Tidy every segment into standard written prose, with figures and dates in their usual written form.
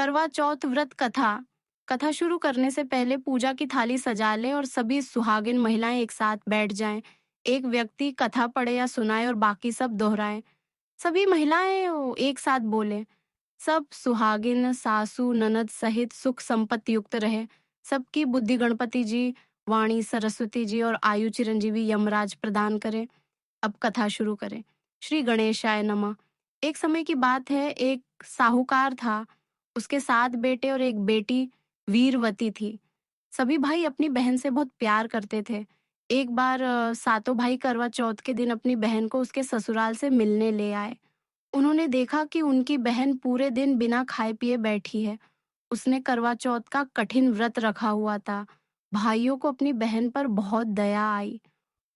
करवा चौथ व्रत कथा। कथा शुरू करने से पहले पूजा की थाली सजा लें और सभी सुहागिन महिलाएं एक साथ बैठ जाएं। एक व्यक्ति कथा पढ़े या सुनाए और बाकी सब दोहराएं। सभी महिलाएं एक साथ बोलें। सब सुहागिन सासू ननद सहित सुख संपत्ति युक्त रहे। सबकी बुद्धि गणपति जी, वाणी सरस्वती जी और आयु चिरंजीवी यमराज प्रदान करें। अब कथा शुरू करें। श्री गणेशाय नमः। एक समय की बात है, एक साहूकार था। उसके 7 बेटे और एक बेटी वीरवती थी। सभी भाई अपनी बहन से बहुत प्यार करते थे। एक बार सातों भाई करवा चौथ के दिन अपनी बहन को उसके ससुराल से मिलने ले आए। उन्होंने देखा कि उनकी बहन पूरे दिन बिना खाए पिए बैठी है। उसने करवा चौथ का कठिन व्रत रखा हुआ था। भाइयों को अपनी बहन पर बहुत दया आई।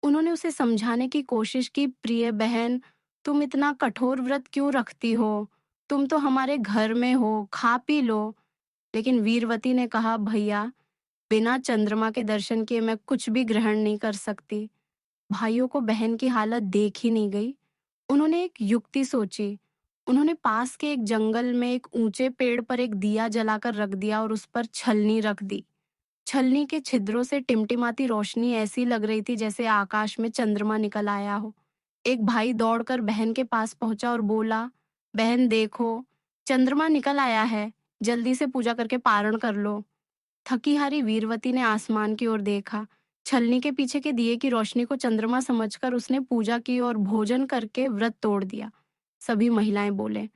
उन्होंने उसे समझाने की कोशिश की, प्रिय बहन, तुम इतना कठोर व्रत क्यों रखती हो? तुम तो हमारे घर में हो, खा पी लो। लेकिन वीरवती ने कहा, भैया, बिना चंद्रमा के दर्शन किए मैं कुछ भी ग्रहण नहीं कर सकती। भाइयों को बहन की हालत देख ही नहीं गई। उन्होंने एक युक्ति सोची। उन्होंने पास के एक जंगल में एक ऊंचे पेड़ पर एक दिया जलाकर रख दिया और उस पर छलनी रख दी। छलनी के छिद्रों से टिमटिमाती रोशनी ऐसी लग रही थी जैसे आकाश में चंद्रमा निकल आया हो। एक भाई दौड़कर बहन के पास पहुंचा और बोला, बहन देखो, चंद्रमा निकल आया है, जल्दी से पूजा करके पारण कर लो। थकी हारी वीरवती ने आसमान की ओर देखा। छलनी के पीछे के दिए की रोशनी को चंद्रमा समझकर उसने पूजा की और भोजन करके व्रत तोड़ दिया। सभी महिलाएं बोले,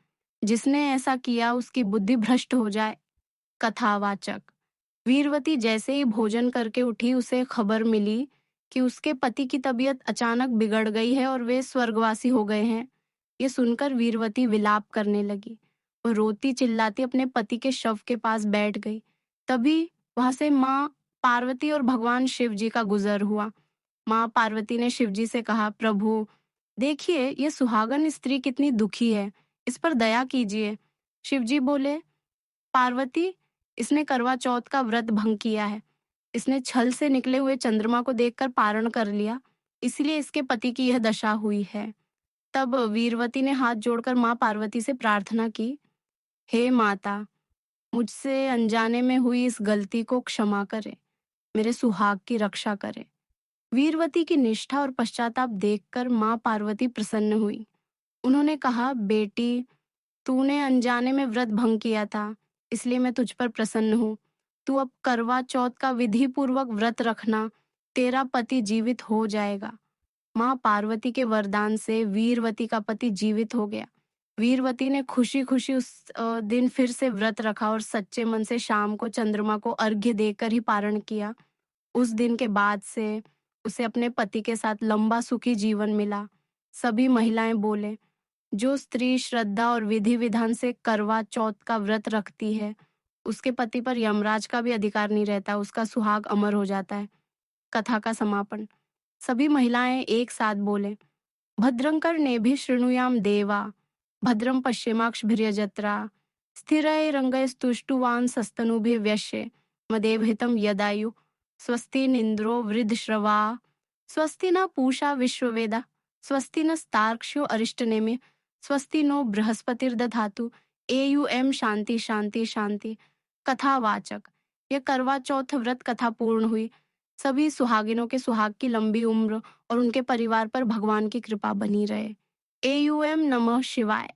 जिसने ऐसा किया उसकी बुद्धि भ्रष्ट हो जाए। कथावाचक। वीरवती जैसे ही भोजन करके उठी, उसे खबर मिली कि उसके पति की तबीयत अचानक बिगड़ गई है और वे स्वर्गवासी हो गए हैं। ये सुनकर वीरवती विलाप करने लगी। वो रोती चिल्लाती अपने पति के शव के पास बैठ गई। तभी वहां से माँ पार्वती और भगवान शिव जी का गुजर हुआ। माँ पार्वती ने शिव जी से कहा, प्रभु, देखिए ये सुहागन स्त्री कितनी दुखी है, इस पर दया कीजिए। शिव जी बोले, पार्वती, इसने करवा चौथ का व्रत भंग किया है। इसने छल से निकले हुए चंद्रमा को देखकर पारण कर लिया, इसलिए इसके पति की यह दशा हुई है। तब वीरवती ने हाथ जोड़कर माँ पार्वती से प्रार्थना की, हे माता, मुझसे अनजाने में हुई इस गलती को क्षमा करे, मेरे सुहाग की रक्षा करे। वीरवती की निष्ठा और पश्चाताप देखकर माँ पार्वती प्रसन्न हुई। उन्होंने कहा, बेटी, तूने अनजाने में व्रत भंग किया था, इसलिए मैं तुझ पर प्रसन्न हूँ। तू अब करवा चौथ का विधि पूर्वक व्रत रखना, तेरा पति जीवित हो जाएगा। माँ पार्वती के वरदान से वीरवती का पति जीवित हो गया। वीरवती ने खुशी खुशी उस दिन फिर से व्रत रखा और सच्चे मन से शाम को चंद्रमा को अर्घ्य देकर ही पारण किया। उस दिन के बाद से उसे अपने पति के साथ लंबा सुखी जीवन मिला। सभी महिलाएं बोले, जो स्त्री श्रद्धा और विधि विधान से करवा चौथ का व्रत रखती है, उसके पति पर यमराज का भी अधिकार नहीं रहता, उसका सुहाग अमर हो जाता है। कथा का समापन। सभी महिलाएं एक साथ बोले, भद्रंकर नेभि शृणुयाम देवा, भद्रम पश्येमाक्षभिर्यजत्रा, स्थिरैरङ्गैस्तुष्टुवान् सस्तनुभिः व्यश्ये मदेव हितं यदायु, स्वस्ति न इंद्रो वृद्धश्रवा, स्वस्ति न पूषा विश्ववेदा, स्वस्ति नस्तार्क्ष्यो अरिष्टनेमिः, स्वस्ति नो बृहस्पतिर्दधातु। एयुएम शांति शांति शांति। कथावाचक। यह करवा चौथ व्रत कथा पूर्ण हुई। सभी सुहागिनों के सुहाग की लंबी उम्र और उनके परिवार पर भगवान की कृपा बनी रहे। एयुएम नमः शिवाय।